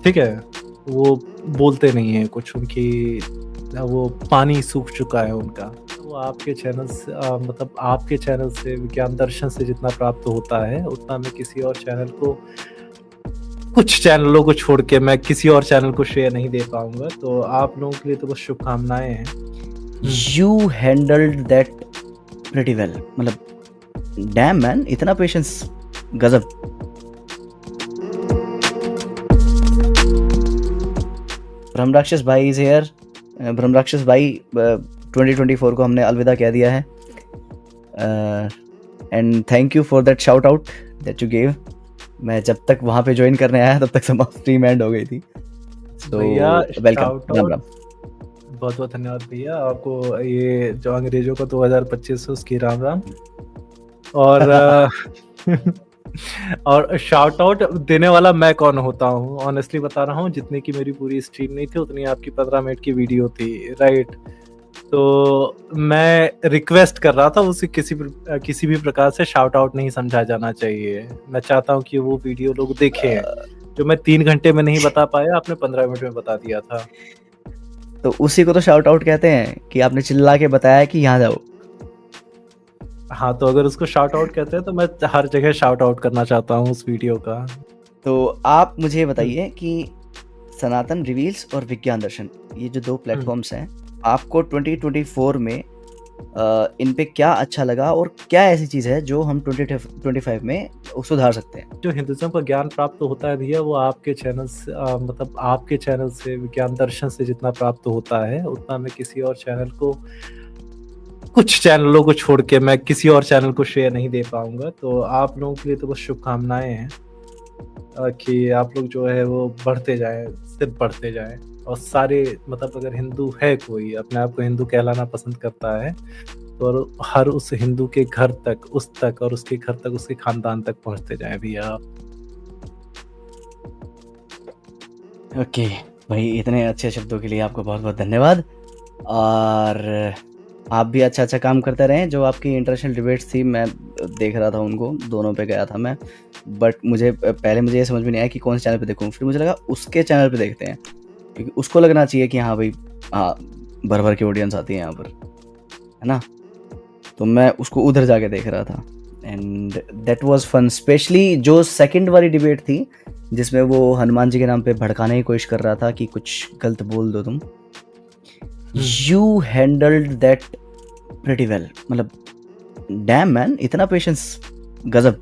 ठीक है? वो बोलते नहीं हैं कुछ, उनकी वो पानी सूख चुका है उनका। वो आपके चैनल से मतलब आपके चैनल से विज्ञान दर्शन से जितना प्राप्त होता है, उतना मैं किसी और चैनल को कुछ चैनलों को छोड़ के मैं किसी और चैनल को शेयर नहीं दे पाऊँगा। तो आप लोगों के लिए तो बस शुभकामनाएँ हैं। You handled that pretty well, मतलब डैम मैन, इतना पेशेंस, गजब। ब्रह्मराक्षस भाई इज हियर। ब्रह्मराक्षस भाई 2024 को हमने अलविदा कह दिया है, and thank you for that shout out that you gave. मैं जब तक वहाँ पे ज्वाइन करने आया तब तक समाप्त स्ट्रीम एंड हो गई थी। तो भैया वेलकम, राम राम। बहुत बहुत धन्यवाद भैया आपको। ये जो अंग्रेजों का 2025 है उसकी राम राम। और और शाउट आउट देने वाला मैं कौन होता हूँ, ऑनेस्टली बता रहा हूँ। जितनी की मेरी पूरी स्ट्रीम नहीं थी उतनी आपकी 15 मिनट की वीडियो थी, राइट? तो मैं रिक्वेस्ट कर रहा था उसे किसी भी प्रकार से शाउट आउट नहीं समझा जाना चाहिए। मैं चाहता हूँ कि वो वीडियो लोग देखें। जो मैं 3 घंटे में नहीं बता पाया, आपने 15 मिनट में बता दिया था। तो उसी को तो शाउट आउट कहते हैं कि आपने चिल्ला के बताया कि यहाँ जाओ। हाँ, तो अगर उसको शाउट आउट कहते हैं तो मैं हर जगह शाउट आउट करना चाहता हूँ उस वीडियो का। तो आप मुझे बताइए कि सनातन रिवील्स और विज्ञान दर्शन, ये जो 2 प्लेटफॉर्म्स हैं, आपको 2024 में इन पे क्या अच्छा लगा और क्या ऐसी चीज़ है जो हम 2025 में सुधार सकते हैं? जो हिंदुइज्म का ज्ञान प्राप्त होता है भैया, वो आपके चैनल से मतलब आपके चैनल से विज्ञान दर्शन से जितना प्राप्त होता है, उतना मैं किसी और चैनल को कुछ चैनलों को छोड़ के मैं किसी और चैनल को शेयर नहीं दे पाऊँगा। तो आप लोगों के लिए तो बस शुभकामनाएँ हैं कि आप लोग जो है वो बढ़ते जाएँ, सिर्फ बढ़ते जाएँ। और सारे मतलब अगर हिंदू है कोई, अपने आप को हिंदू कहलाना पसंद करता है, तो हर उस हिंदू के घर तक, उस तक और उसके घर तक, उसके खानदान तक पहुँचते जाएँ भैया आप। ओके भाई, इतने अच्छे शब्दों के लिए आपको बहुत बहुत धन्यवाद। और आप भी अच्छा काम करते रहें। जो आपकी इंटरनेशनल डिबेट्स थी, मैं देख रहा था उनको, दोनों पे गया था मैं, बट मुझे ये समझ में नहीं आया कि कौन से चैनल पे देखूं। फिर मुझे लगा उसके चैनल पे देखते हैं, क्योंकि उसको लगना चाहिए कि हाँ भाई, हाँ भर भर की ऑडियंस आती है यहाँ पर, है ना। तो मैं उसको उधर जाके देख रहा था, and that was fun. Specially जो सेकंड वाली डिबेट थी जिसमें वो हनुमान जी के नाम पे भड़काने की कोशिश कर रहा था कि कुछ गलत बोल दो तुम, you handled that pretty well, मतलब डैम मैन, इतना पेशेंस, गजब।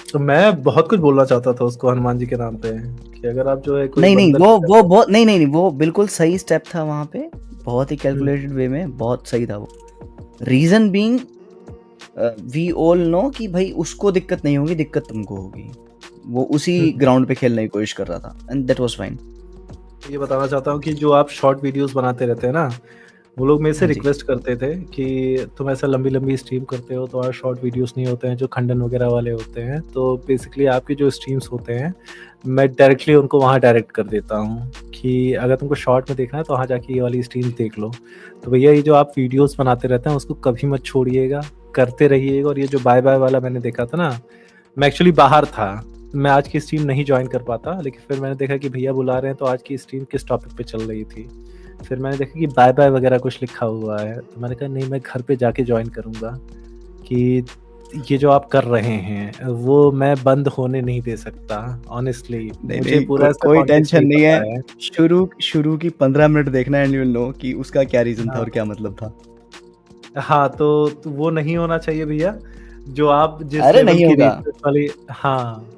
तो मैं बहुत कुछ बोलना चाहता था उसको हनुमान जी के नाम पे कि अगर आप जो है कोई नहीं वो बहुत नहीं, वो बिल्कुल सही स्टेप था वहाँ पे, बहुत ही कैलकुलेटेड वे में, बहुत सही था वो। Reason being we all know कि भाई उसको दिक्कत नहीं होगी, दिक्कत तुमको होगी। वो उसी ग्राउंड पे खेलने की कोशिश कर रहा था, एंड दैट वाज फाइन। ये बताना चाहता हूँ कि जो आप शॉर्ट वीडियोस बनाते रहते हैं ना, वो लोग मेरे से रिक्वेस्ट करते थे कि तुम ऐसा लंबी स्ट्रीम करते हो तो और शॉर्ट वीडियोस नहीं होते हैं जो खंडन वगैरह वाले होते हैं। तो बेसिकली आपके जो स्ट्रीम्स होते हैं, मैं डायरेक्टली उनको वहाँ डायरेक्ट कर देता हूँ कि अगर तुमको शॉर्ट में देखना है तो वहाँ जाके ये वाली स्ट्रीम देख लो। तो भैया ये जो आप वीडियोस बनाते रहते हैं उसको कभी मत छोड़िएगा, करते रहिएगा। और ये जो बाय बाय वाला मैंने देखा था ना, मैं एक्चुअली बाहर था, मैं आज की स्ट्रीम नहीं ज्वाइन कर पाता, लेकिन फिर मैंने देखा कि भैया बुला रहे हैं तो आज की स्ट्रीम किस टॉपिक पे चल रही थी। फिर मैंने देखा कि बाय बाय वगैरह कुछ लिखा हुआ है, तो मैंने कहा नहीं, मैं घर पे जाके ज्वाइन करूँगा कि ये जो आप कर रहे हैं वो मैं बंद होने नहीं दे सकता। ऑनेस्टली मुझे पूरा कोई टेंशन नहीं पता है। शुरू की 15 मिनट देखना एंड यू विल नो कि उसका क्या रीजन था और क्या मतलब था। हाँ, तो वो नहीं होना चाहिए भैया। जो आप जिस अरे लेवल नहीं की होगा। रिसर्च वाली, हाँ,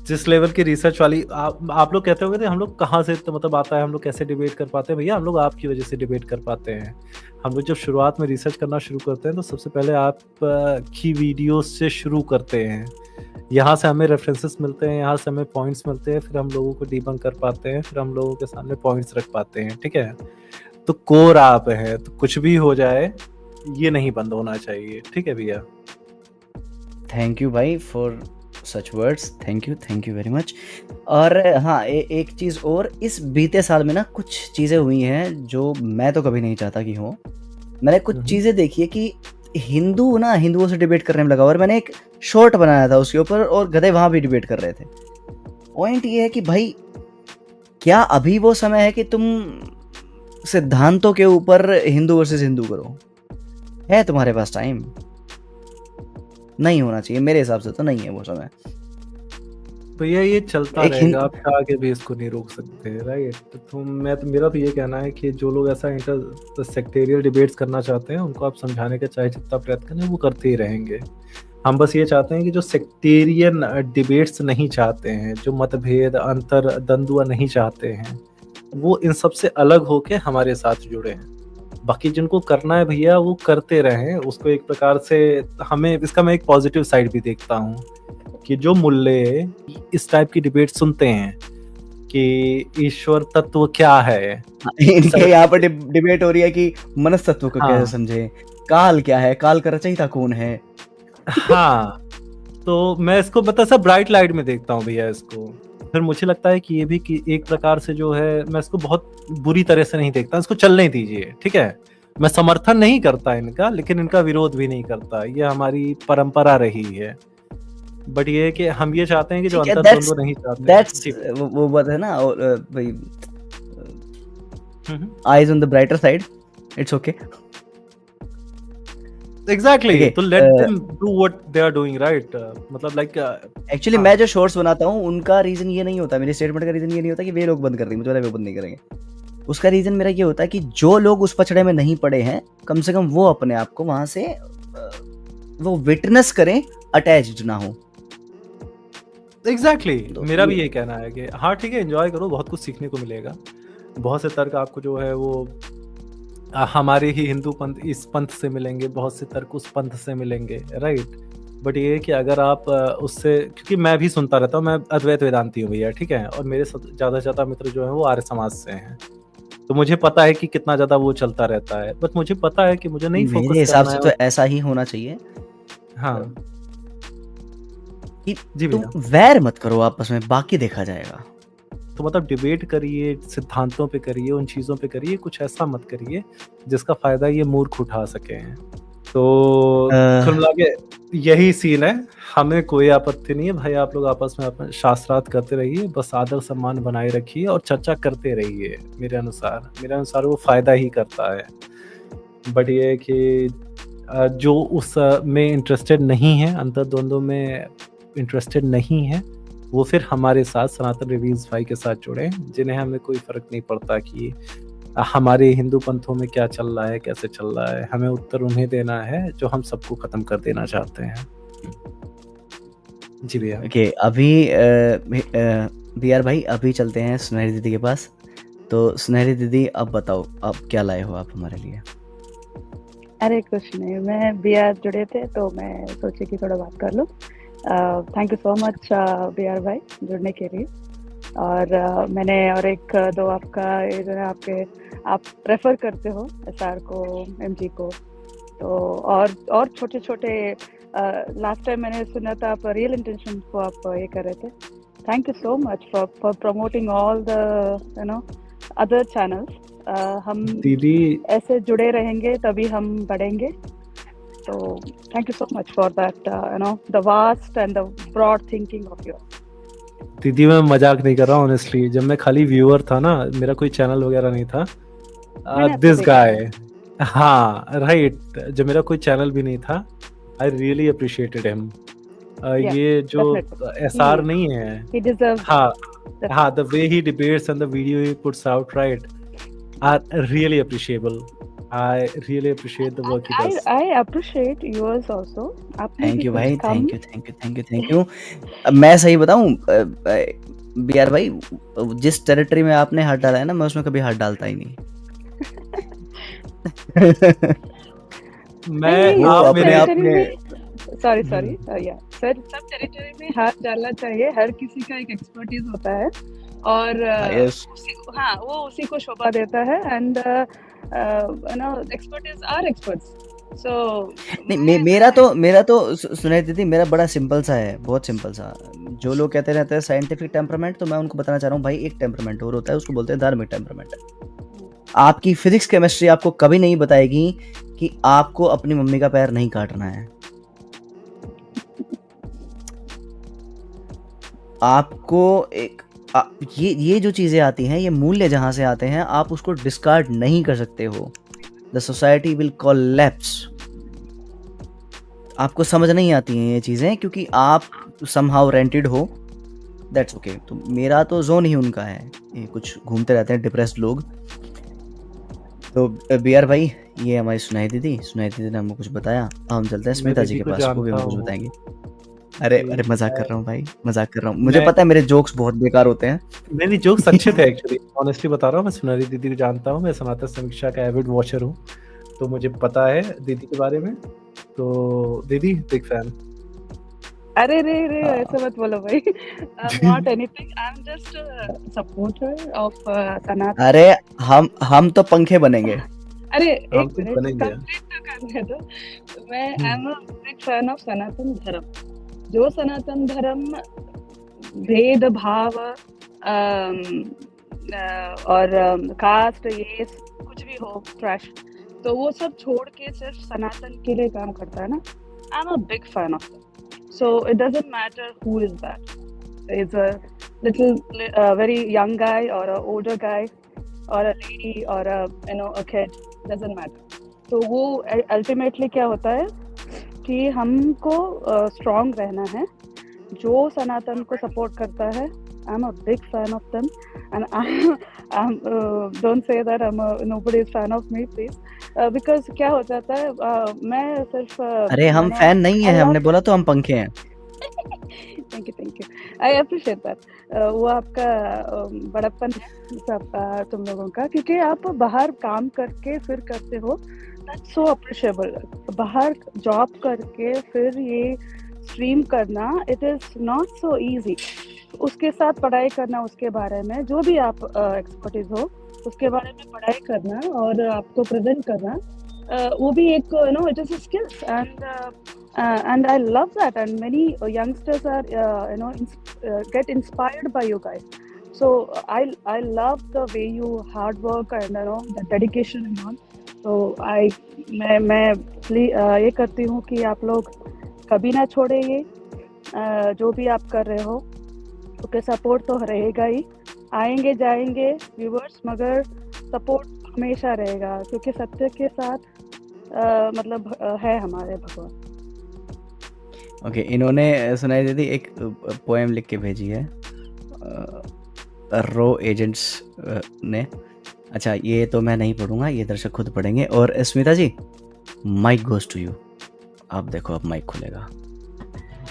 जिस लेवल की रिसर्च वाली आप लोग कहते होंगे हम लोग कहाँ से तो मतलब आता है, हम लोग कैसे डिबेट कर पाते हैं। भैया हम लोग आपकी वजह से डिबेट कर पाते हैं। हम लोग जब शुरुआत में रिसर्च करना शुरू करते हैं तो सबसे पहले आप की वीडियोस से शुरू करते हैं। यहाँ से हमें रेफरेंसेस मिलते हैं, यहाँ से हमें पॉइंट्स मिलते हैं, फिर हम लोगों को डिबंक कर पाते हैं, फिर हम लोगों के सामने पॉइंट्स रख पाते हैं, ठीक है। तो कोर आप है, तो कुछ भी हो जाए ये नहीं बंद होना चाहिए, ठीक है भैया। थैंक यू भाई for such words, thank you very much. और हाँ, एक चीज़ और, इस बीते साल में ना कुछ चीज़ें हुई हैं जो मैं तो कभी नहीं चाहता कि हो। मैंने कुछ चीज़ें देखी है कि हिंदुओं से डिबेट करने में लगा, और मैंने एक शॉर्ट बनाया था उसके ऊपर, और गधे वहाँ भी डिबेट कर रहे थे। पॉइंट ये है कि भाई क्या अभी वो समय है कि तुम सिद्धांतों के ऊपर हिंदू वर्सेस हिंदू करो? है तुम्हारे पास टाइम? नहीं होना चाहिए, मेरे हिसाब से तो नहीं है वो समय। भैया ये चलता एक रहेगा, आप चाह के भी इसको नहीं रोक सकते, राइट? तो मेरा तो ये कहना है कि जो लोग ऐसा इंटर सेक्टेरियल डिबेट्स करना चाहते हैं उनको आप समझाने का चाहे जितना प्रयत्न करें वो करते ही रहेंगे। हम बस ये चाहते हैं कि जो सेक्टेरियन डिबेट्स नहीं चाहते हैं, जो मतभेद अंतर द्वंद्व नहीं चाहते हैं, वो इन सब से अलग होके हमारे साथ जुड़े हैं। बाकी जिनको करना है भैया वो करते रहें उसको। एक प्रकार से हमें इसका मैं एक पॉजिटिव साइड भी देखता हूँ कि जो मुल्ले इस टाइप की डिबेट सुनते हैं कि ईश्वर तत्व क्या है, इनके यहाँ पर डिबेट हो रही है कि मनस्तत्व को हाँ। कैसे समझे, काल क्या है, काल का रचयिता कौन है। हाँ, तो मैं इसको मतलब सब ब्राइट लाइट में देखता हूँ भैया इसको। फिर मुझे लगता है कि ये भी कि एक प्रकार से जो है, मैं इसको बहुत बुरी तरह से नहीं देखता, इसको चलने दीजिए, ठीक है? मैं समर्थन नहीं करता इनका, लेकिन इनका विरोध भी नहीं करता, ये हमारी परंपरा रही है। बट ये है कि हम ये चाहते हैं कि जो अंतर द्वंद्व नहीं चाहते। दैट्स जी। वो बात है ना भाई, hmm, eyes on the brighter side, it's okay. Exactly. Okay, तो let them do what they are doing, right? मतलब लाइक एक्चुअली मैं जो शॉर्ट्स बनाता हूँ उनका रीजन ये नहीं होता, मेरे स्टेटमेंट का रीजन ये नहीं होता कि वे लोग बंद कर देंगे, मुझे लगा वो बंद नहीं करेंगे। उसका रीजन मेरा ये होता है कि जो लोग उस पछड़े में नहीं पड़े हैं, कम से कम वो अपने आप को वहां से वो विटनेस करें, अटैच्ड ना हो। एग्जैक्टली तो मेरा भी ये- यही कहना है कि हाँ ठीक है, एंजॉय करो, बहुत कुछ सीखने को मिलेगा। बहुत से तर्क आपको जो है वो हमारे ही हिंदू पंथ इस पंथ से मिलेंगे, बहुत से तर्क उस पंथ से मिलेंगे, राइट? बट ये है कि अगर आप उससे, क्योंकि मैं भी सुनता रहता हूँ, मैं अद्वैत वेदांती हूँ भैया, ठीक है? और मेरे ज़्यादा से ज़्यादा मित्र जो है वो आर्य समाज से हैं, तो मुझे पता है कि कितना ज़्यादा वो चलता रहता है। बट मुझे पता है कि मुझे नहीं मेरे फोकस हिसाब करना से है। तो ऐसा ही होना चाहिए हाँ कि जी तुम भैया। वैर मत करो आपस में, बाकी देखा जाएगा। तो मतलब डिबेट करिए, सिद्धांतों पे करिए, उन चीज़ों पे करिए, कुछ ऐसा मत करिए जिसका फायदा ये मूर्ख उठा सके हैं। तो कुल मिला के यही सीन है। हमें कोई आपत्ति नहीं है भाई, आप लोग आपस में अपने शास्त्रार्थ करते रहिए, बस आदर सम्मान बनाए रखिए और चर्चा करते रहिए। मेरे अनुसार वो फायदा ही करता है। बट ये है कि जो उस में इंटरेस्टेड नहीं है, अंतर्द्वंद्व में इंटरेस्टेड नहीं है, वो फिर हमारे साथ सनातन रिव्यूज भाई के साथ जुड़े, जिन्हें हमें कोई फर्क नहीं पड़ता कि हमारे हिंदू पंथों में क्या चल रहा है, कैसे चल रहा है। हमें उत्तर उन्हें देना है जो हम सबको खत्म कर देना चाहते हैं। जी भैया। ओके, अभी बी आर भाई अभी चलते हैं सुनहरी दीदी के पास। तो सुनहरी दीदी अब बताओ, अब क्या लाए हो आप हमारे लिए? अरे कुछ नहीं, मैं बी आर जुड़े थे तो मैं सोची कि थोड़ा बात कर लूँ। Thank you so much B R भाई जुड़ने के लिए। और मैंने और एक दो आपका ये जो है आपके आप प्रेफर करते हो SR को, MG को, तो और छोटे छोटे लास्ट टाइम मैंने सुना था आप रियल इंटेंशन को आप ये कर रहे थे। Thank you so much for promoting all the other channels. हम दीदी ऐसे जुड़े रहेंगे तभी हम बढ़ेंगे। तो thank you so much for that the vast and the broad thinking of your. दीदी मैं मजाक नहीं कर रहा हूँ ऑनेस्टली। जब मैं खाली व्यूअर था ना, मेरा कोई चैनल वगैरह नहीं था, मैंने आपको दिस देखा गाय, हाँ राइट, जब मेरा कोई चैनल भी नहीं था, I really appreciated him. Yeah, ये जो definitely. SR नहीं है, He deserves हाँ definitely. हाँ, the way he debates and the video he puts out, right, are really appreciable. I really appreciate the work he does. I appreciate yours also. आपने thank भी you कुछ भाई, कम thank you thank you thank you thank you. अब मैं सही बताऊं B R भाई, जिस टेरिटरी में आपने हाथ डाला है ना, मैं उसमें कभी हाथ डालता ही नहीं। मैं नहीं, आप सब मेरे टेरिटरी अपने में सॉरी या सर, सब टेरिटरी में हाथ डालना चाहिए। हर किसी का एक एक्सपर्टीज होता है और yes. हाँ वो उसी को शोभा देता है। And expertise are experts. So नहीं, मेरा तो सुनाई दीदी, मेरा बड़ा सिंपल सा है, बहुत सिंपल सा। जो लोग कहते रहते हैं साइंटिफिक टेम्परामेंट, तो मैं उनको बताना चाह रहा हूँ भाई, एक टेम्परामेंट और होता है, उसको बोलते हैं धार्मिक टेम्परामेंट। आपकी फिजिक्स केमिस्ट्री आपको कभी नहीं बताएगी कि आपको अपनी मम्मी का पैर नहीं काटना है। आपको एक ये जो चीज़ें आती हैं, ये मूल्य जहाँ से आते हैं, आप उसको डिस्कार्ड नहीं कर सकते हो। The society will collapse. आपको समझ नहीं आती हैं ये चीज़ें, क्योंकि आप समहाउ रेंटेड हो, दैट्स ओके। तो मेरा तो जोन ही उनका है, ये कुछ घूमते रहते हैं डिप्रेस्ड लोग। तो BR भाई, ये हमारी सुनाई दीदी ने हमको कुछ बताया। अब हम चलते हैं मैं स्मिता जी दीदी के को पास, वो भी जानता हमको कुछ हूँ बताएंगे। अरे कि मजाक कर मैं रहा हूँ भाई, मजाक कर रहा हूँ। मुझे मैं पता है मेरे जोक्स बहुत बेकार होते हैं। नहीं जोक्स अच्छे थे एक्चुअली, ऑनेस्टली बता रहा हूँ। मैं सुनारी दीदी को जानता हूँ, मैं सनातन समीक्षा का एविड वॉचर हूँ, तो मुझे पता है दीदी के बारे में। तो दीदी बिग फैन। अरे रे रे, हाँ। ऐसे मत बोलो भाई। Not anything. I'm just a supporter of सनातन। अरे हम तो पंखे बनेंगे। अरे हम एक तो मिनट, बनेंगे। कंप्लीट तो करने दो। मैं I am a big fan of Sanatan Dharma. जो सनातन धर्म भेदभाव और कास्ट, ये कुछ भी हो ट्रैश, तो वो सब छोड़ के सिर्फ सनातन के लिए काम करता है ना, आई am a big fan of that. So it doesn't matter who is that, is a little very young guy or a older guy or a lady or a kid, doesn't matter। तो वो ultimately क्या होता है कि हमको strong रहना है। जो सनातन को सपोर्ट करता है, आई am a big fan of them, and I don't say that nobody is fan of me please, because क्या हो जाता है, मैं सिर्फ अरे हम फैन नहीं है, हमने बोला तो हम पंखे हैं। Thank you, I appreciate that. वो आपका बड़प्पन है सब तुम लोगों का, क्योंकि आप बाहर काम करके फिर करते हो, दैट्स सो अप्रिशिएबल। बाहर जॉब करके फिर ये स्ट्रीम करना, it is not so easy. उसके साथ पढ़ाई करना, उसके बारे में जो भी आप एक्सपर्टीज हो उसके बारे में पढ़ाई करना और आपको प्रेजेंट करना, वो भी एक it is a skills, and I love that, and many youngsters are get inspired by you guys. So I love the way you hard work and the dedication and all. So मैं ये करती हूँ कि आप लोग कभी ना छोड़े ये, जो भी आप कर रहे हो, क्योंकि सपोर्ट तो रहेगा ही। आएंगे जाएंगे व्यूवर्स, मगर सपोर्ट हमेशा रहेगा, क्योंकि सत्य के साथ मतलब है हमारे भगवान। ओके, इन्होंने सुनाई दीदी एक पोएम लिख के भेजी है रो एजेंट्स ने। अच्छा, ये तो मैं नहीं पढ़ूंगा, ये दर्शक खुद पढ़ेंगे। और स्मिता जी, माइक गोज टू यू। आप देखो, अब माइक खुलेगा।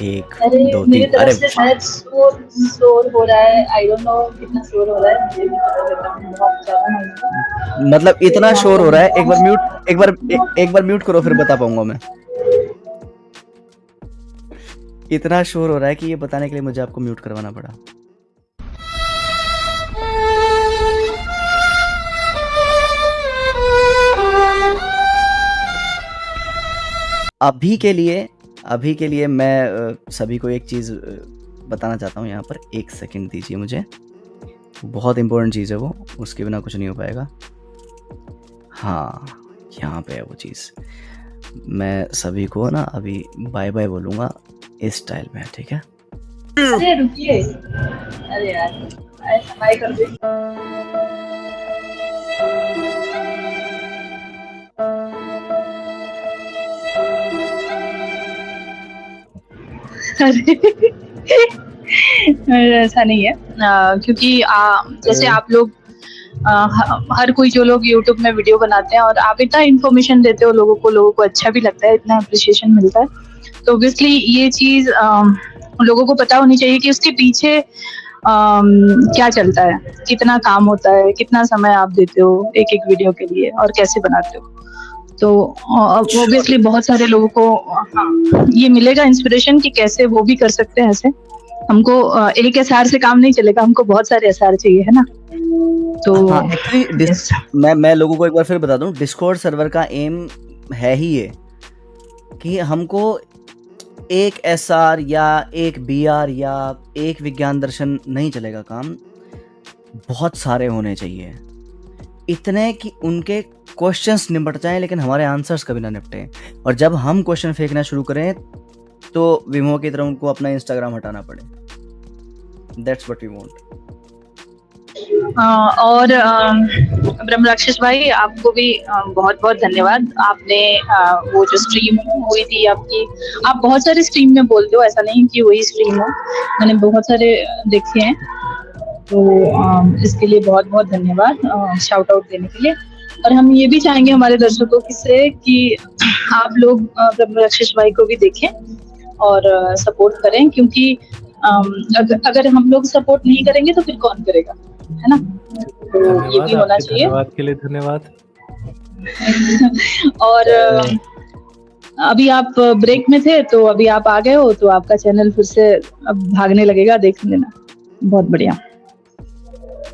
1 2 मेरी 3। तरफ अरे से शायद शोर हो रहा है, आई डोंट नो कितना शोर हो रहा है, मुझे भी पता लगता है बहुत ज्यादा नॉइज़। मतलब इतना शोर हो रहा है, एक बार म्यूट करो, फिर बता पाऊंगा मैं। इतना शोर हो रहा है कि ये बताने के लिए मुझे आपको म्यूट करवाना पड़ा। अभी के लिए मैं सभी को एक चीज़ बताना चाहता हूँ यहाँ पर। 1 सेकंड दीजिए मुझे, बहुत इंपॉर्टेंट चीज़ है वो, उसके बिना कुछ नहीं हो पाएगा। हाँ, यहाँ पे है वो चीज़। मैं सभी को ना अभी बाय बाय बोलूँगा इस स्टाइल में, ठीक है? अरे रुकिए, अरे यार ऐसा बाय कर दे। अरे ऐसा नहीं है, क्योंकि जैसे आप लोग हर कोई, जो लोग YouTube में वीडियो बनाते हैं और आप इतना इन्फॉर्मेशन देते हो लोगों को अच्छा भी लगता है, इतना अप्रिशिएशन मिलता है, तो ऑब्वियसली ये चीज लोगों को पता होनी चाहिए कि उसके पीछे क्या चलता है, कितना काम होता है, कितना समय आप देते हो एक एक वीडियो के लिए और कैसे बनाते हो। तो ऑब्वियसली बहुत सारे लोगों को ये मिलेगा इंस्पिरेशन कि कैसे वो भी कर सकते हैं ऐसे। हमको एक एसआर से काम नहीं चलेगा, हमको बहुत सारे एसआर चाहिए, है ना? तो हाँ, एक्चुअली मैं लोगों को एक बार फिर बता दूं, डिस्कॉर्ड सर्वर का एम है ही ये कि हमको एक एसआर या एक बीआर या एक विज्ञान दर्शन नहीं चलेगा काम, बहुत सारे होने चाहिए, इतने कि उनके क्वेश्चंस निपट जाएं लेकिन हमारे आंसर्स कभी ना निपटे। और जब हम क्वेश्चन फेंकना शुरू करें तो विमो की तरह उनको अपना इंस्टाग्राम हटाना पड़े। That's what we want. और ब्रह्म राक्षस भाई, आपको भी बहुत बहुत धन्यवाद। आपने वो जो स्ट्रीम हुई थी आपकी, आप बहुत सारे स्ट्रीम में बोलते हो, ऐसा नहीं कि वही स्ट्रीम हो, मैंने बहुत सारे देखे हैं, तो इसके लिए बहुत बहुत धन्यवाद शाउट आउट देने के लिए। और हम ये भी चाहेंगे हमारे दर्शकों से कि आप लोग ब्रह्म राक्षस भाई को भी देखें और सपोर्ट करें, क्योंकि अगर हम लोग सपोर्ट नहीं करेंगे तो फिर कौन करेगा, है ना? तो ये भी होना चाहिए। धन्यवाद के लिए धन्यवाद। और अभी आप ब्रेक में थे, तो अभी आप आ गए हो, तो आपका चैनल फिर से अब भागने लगेगा, देख लेना। बहुत बढ़िया,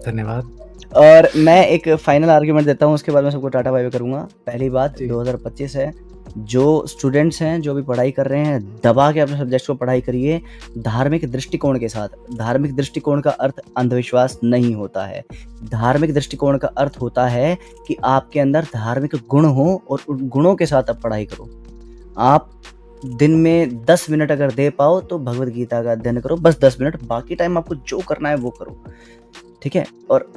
धन्यवाद। और मैं एक फाइनल आर्ग्यूमेंट देता हूँ, उसके बाद मैं सबको टाटा बाय बाय करूंगा। पहली बात, 2025 है, जो स्टूडेंट्स हैं जो भी पढ़ाई कर रहे हैं, दबा के अपने सब्जेक्ट्स को पढ़ाई करिए धार्मिक दृष्टिकोण के साथ। धार्मिक दृष्टिकोण का अर्थ अंधविश्वास नहीं होता है। धार्मिक दृष्टिकोण का अर्थ होता है कि आपके अंदर धार्मिक गुण हो और उन गुणों के साथ आप पढ़ाई करो। आप दिन में 10 मिनट अगर दे पाओ तो भगवत गीता का अध्ययन करो, बस 10 मिनट। बाकी टाइम आपको जो करना है वो करो, ठीक है? और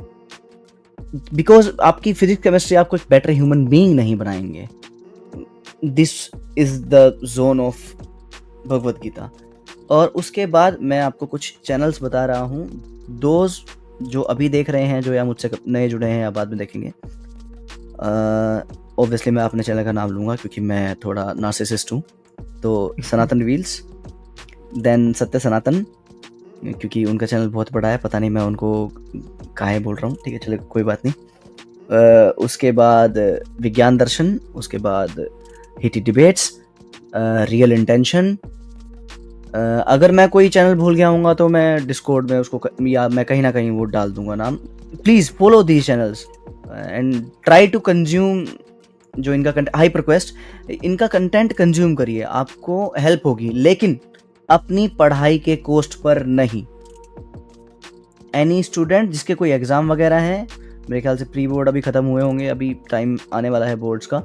बिकॉज आपकी फिजिक्स केमिस्ट्री आपको एक बेटर ह्यूमन बीइंग नहीं बनाएंगे। This is the zone of Bhagavad Gita. और उसके बाद मैं आपको कुछ चैनल्स बता रहा हूँ, दोज जो अभी देख रहे हैं, जो या मुझसे नए जुड़े हैं या बाद में देखेंगे। ऑब्वियसली मैं अपने चैनल का नाम लूँगा क्योंकि मैं थोड़ा नार्सिसिस्ट हूँ। तो सनातन वील्स, देन सत्य सनातन, क्योंकि उनका चैनल बहुत बड़ा है, पता नहीं मैं उनको काहे बोल रहा हूँ, ठीक है, चलो कोई बात नहीं। उसके बाद विज्ञान दर्शन, उसके बाद हिटी डिबेट्स, रियल इंटेंशन। अगर मैं कोई चैनल भूल गया हूँगा तो मैं डिस्कॉर्ड में उसको या मैं कहीं ना कहीं वो डाल दूंगा नाम। Please follow these channels and try to consume जो इनका कंटेंट, हाइपर रिक्वेस्ट, इनका कंटेंट कंज्यूम करिए, आपको हेल्प होगी, लेकिन अपनी पढ़ाई के कॉस्ट पर नहीं। एनी स्टूडेंट जिसके कोई एग्ज़ाम वगैरह है, मेरे ख्याल से प्री बोर्ड अभी ख़त्म हुए होंगे, अभी टाइम आने वाला है बोर्ड्स का,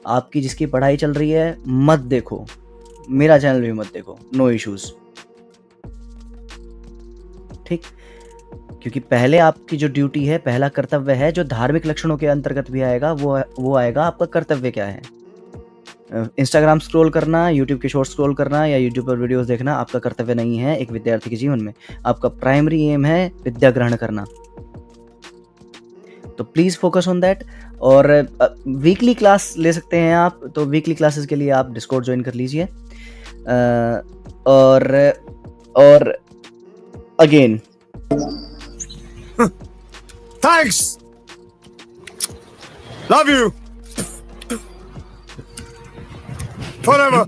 आपकी जिसकी पढ़ाई चल रही है मत देखो, मेरा चैनल भी मत देखो, नो इश्यूज़, ठीक? क्योंकि पहले आपकी जो ड्यूटी है, पहला कर्तव्य है, जो धार्मिक लक्षणों के अंतर्गत भी आएगा, वो आएगा आपका कर्तव्य क्या है। इंस्टाग्राम स्क्रॉल करना, यूट्यूब के शॉर्ट स्क्रॉल करना या यूट्यूब पर वीडियोस देखना आपका कर्तव्य नहीं है एक विद्यार्थी के जीवन में। आपका प्राइमरी एम है विद्या ग्रहण करना। तो प्लीज़ फोकस ऑन दैट। और वीकली क्लास ले सकते हैं आप, तो वीकली क्लासेस के लिए आप डिस्कॉर्ड ज्वाइन कर लीजिए। और again thanks, love you forever.